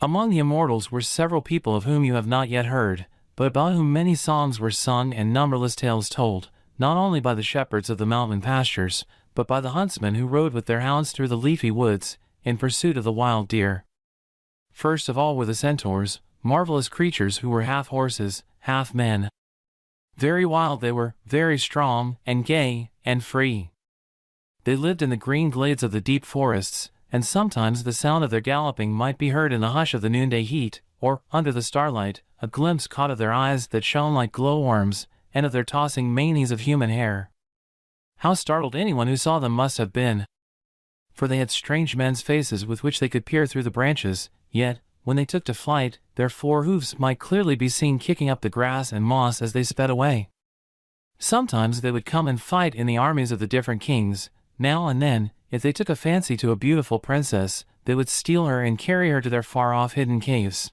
Among the Immortals were several people of whom you have not yet heard, but about whom many songs were sung and numberless tales told, not only by the shepherds of the mountain pastures, but by the huntsmen who rode with their hounds through the leafy woods, in pursuit of the wild deer. First of all were the centaurs, marvelous creatures who were half horses, half men. Very wild they were, very strong, and gay, and free. They lived in the green glades of the deep forests, and sometimes the sound of their galloping might be heard in the hush of the noonday heat, or, under the starlight, a glimpse caught of their eyes that shone like glowworms, and of their tossing manes of human hair. How startled anyone who saw them must have been! For they had strange men's faces with which they could peer through the branches, yet, when they took to flight, their 4 hoofs might clearly be seen kicking up the grass and moss as they sped away. Sometimes they would come and fight in the armies of the different kings. Now and then, if they took a fancy to a beautiful princess, they would steal her and carry her to their far-off hidden caves.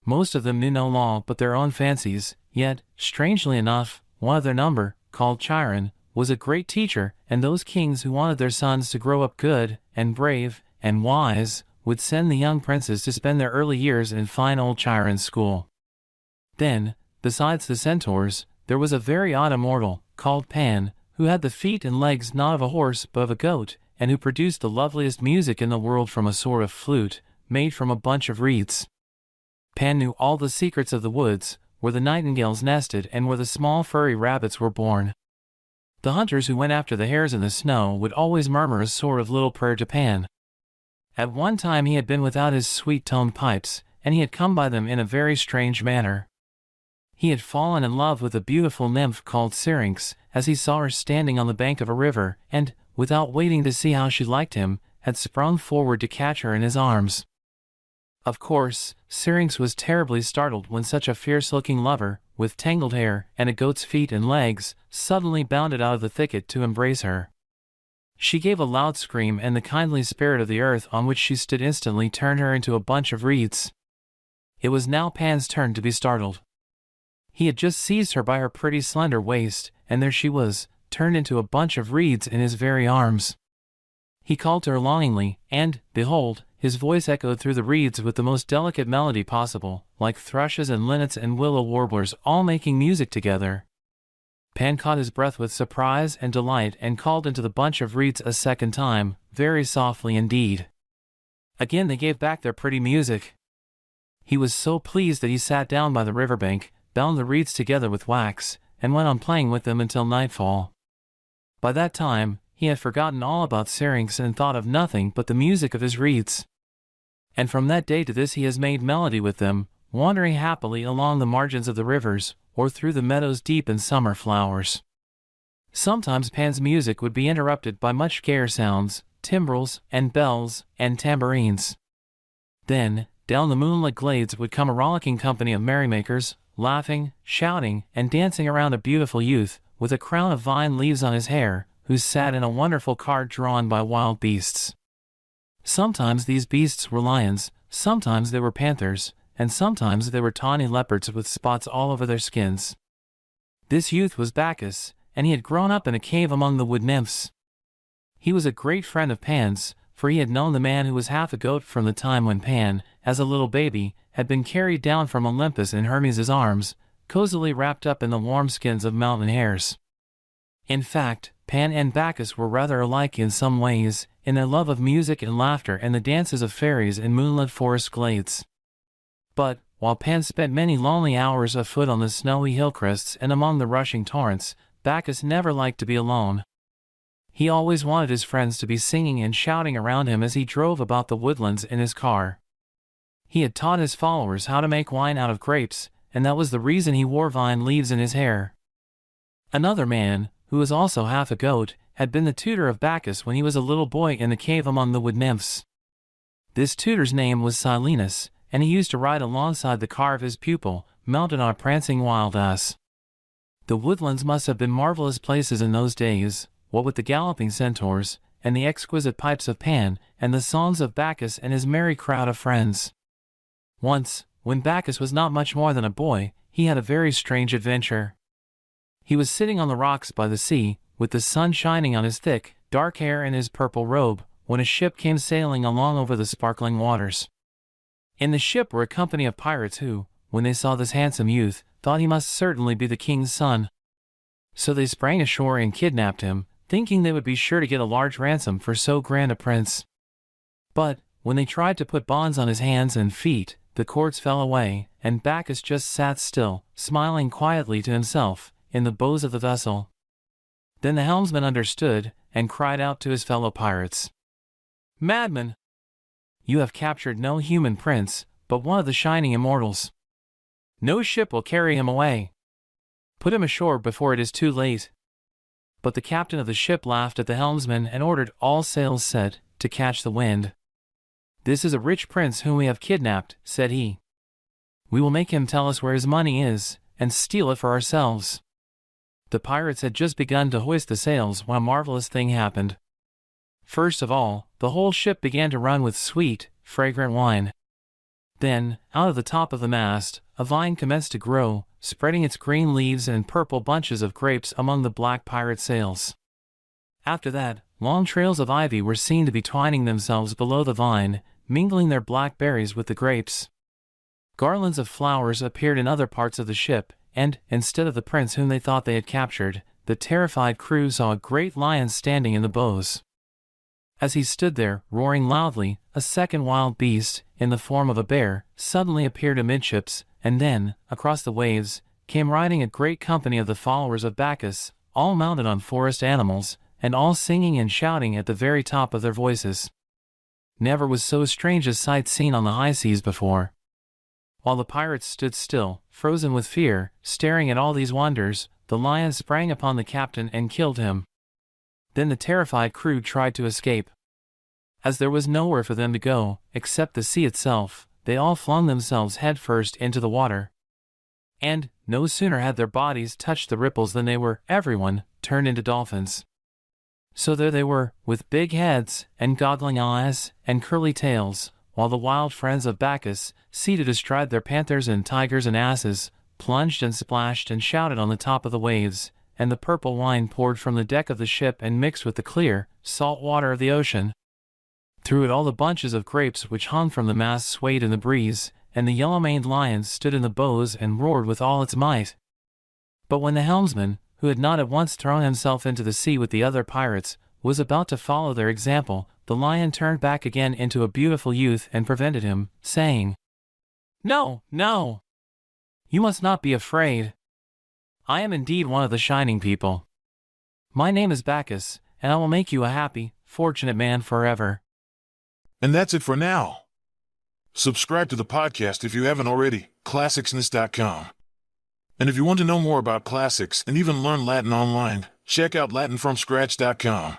Most of them knew no law but their own fancies, yet, strangely enough, one of their number, called Chiron, was a great teacher, and those kings who wanted their sons to grow up good, and brave, and wise, would send the young princes to spend their early years in fine old Chiron's school. Then, besides the centaurs, there was a very odd immortal, called Pan, who had the feet and legs not of a horse but of a goat, and who produced the loveliest music in the world from a sort of flute, made from a bunch of reeds. Pan knew all the secrets of the woods, where the nightingales nested and where the small furry rabbits were born. The hunters who went after the hares in the snow would always murmur a sort of little prayer to Pan. At one time he had been without his sweet-toned pipes, and he had come by them in a very strange manner. He had fallen in love with a beautiful nymph called Syrinx, as he saw her standing on the bank of a river, and, without waiting to see how she liked him, had sprung forward to catch her in his arms. Of course, Syrinx was terribly startled when such a fierce-looking lover, with tangled hair and a goat's feet and legs, suddenly bounded out of the thicket to embrace her. She gave a loud scream, and the kindly spirit of the earth on which she stood instantly turned her into a bunch of reeds. It was now Pan's turn to be startled. He had just seized her by her pretty slender waist, and there she was, turned into a bunch of reeds in his very arms. He called to her longingly, and, behold, his voice echoed through the reeds with the most delicate melody possible, like thrushes and linnets and willow warblers all making music together. Pan caught his breath with surprise and delight and called into the bunch of reeds a second time, very softly indeed. Again they gave back their pretty music. He was so pleased that he sat down by the riverbank, bound the reeds together with wax, and went on playing with them until nightfall. By that time, he had forgotten all about Syrinx and thought of nothing but the music of his reeds. And from that day to this he has made melody with them, wandering happily along the margins of the rivers, or through the meadows deep in summer flowers. Sometimes Pan's music would be interrupted by much gayer sounds, timbrels, and bells, and tambourines. Then, down the moonlit glades would come a rollicking company of merrymakers, laughing, shouting, and dancing around a beautiful youth, with a crown of vine leaves on his hair, who sat in a wonderful cart drawn by wild beasts. Sometimes these beasts were lions, sometimes they were panthers, and sometimes they were tawny leopards with spots all over their skins. This youth was Bacchus, and he had grown up in a cave among the wood nymphs. He was a great friend of Pan's, for he had known the man who was half a goat from the time when Pan, as a little baby, had been carried down from Olympus in Hermes' arms, cozily wrapped up in the warm skins of mountain hares. In fact, Pan and Bacchus were rather alike in some ways, in their love of music and laughter and the dances of fairies in moonlit forest glades. But, while Pan spent many lonely hours afoot on the snowy hill crests and among the rushing torrents, Bacchus never liked to be alone. He always wanted his friends to be singing and shouting around him as he drove about the woodlands in his car. He had taught his followers how to make wine out of grapes, and that was the reason he wore vine leaves in his hair. Another man, who was also half a goat, had been the tutor of Bacchus when he was a little boy in the cave among the wood nymphs. This tutor's name was Silenus, and he used to ride alongside the car of his pupil, mounted on a prancing wild ass. The woodlands must have been marvelous places in those days, what with the galloping centaurs, and the exquisite pipes of Pan, and the songs of Bacchus and his merry crowd of friends. Once, when Bacchus was not much more than a boy, he had a very strange adventure. He was sitting on the rocks by the sea, with the sun shining on his thick, dark hair and his purple robe, when a ship came sailing along over the sparkling waters. In the ship were a company of pirates who, when they saw this handsome youth, thought he must certainly be the king's son. So they sprang ashore and kidnapped him, thinking they would be sure to get a large ransom for so grand a prince. But, when they tried to put bonds on his hands and feet, the cords fell away, and Bacchus just sat still, smiling quietly to himself, in the bows of the vessel. Then the helmsman understood, and cried out to his fellow pirates, "Madmen! You have captured no human prince, but one of the shining immortals. No ship will carry him away. Put him ashore before it is too late." But the captain of the ship laughed at the helmsman and ordered all sails set, to catch the wind. "This is a rich prince whom we have kidnapped," said he. "We will make him tell us where his money is, and steal it for ourselves." The pirates had just begun to hoist the sails when a marvelous thing happened. First of all, the whole ship began to run with sweet, fragrant wine. Then, out of the top of the mast, a vine commenced to grow, spreading its green leaves and purple bunches of grapes among the black pirate sails. After that, long trails of ivy were seen to be twining themselves below the vine, mingling their black berries with the grapes. Garlands of flowers appeared in other parts of the ship, and, instead of the prince whom they thought they had captured, the terrified crew saw a great lion standing in the bows. As he stood there, roaring loudly, a second wild beast, in the form of a bear, suddenly appeared amidships, and then, across the waves, came riding a great company of the followers of Bacchus, all mounted on forest animals, and all singing and shouting at the very top of their voices. Never was so strange a sight seen on the high seas before. While the pirates stood still, frozen with fear, staring at all these wonders, the lion sprang upon the captain and killed him. Then the terrified crew tried to escape. As there was nowhere for them to go, except the sea itself, they all flung themselves headfirst into the water. And, no sooner had their bodies touched the ripples than they were, everyone, turned into dolphins. So there they were, with big heads, and goggling eyes, and curly tails, while the wild friends of Bacchus, seated astride their panthers and tigers and asses, plunged and splashed and shouted on the top of the waves, and the purple wine poured from the deck of the ship and mixed with the clear, salt water of the ocean. Through it all the bunches of grapes which hung from the mast swayed in the breeze, and the yellow-maned lion stood in the bows and roared with all its might. But when the helmsman, who had not at once thrown himself into the sea with the other pirates, was about to follow their example, the lion turned back again into a beautiful youth and prevented him, saying, "No, no! You must not be afraid. I am indeed one of the shining people. My name is Bacchus, and I will make you a happy, fortunate man forever." And that's it for now. Subscribe to the podcast if you haven't already, classicsness.com. And if you want to know more about classics and even learn Latin online, check out latinfromscratch.com.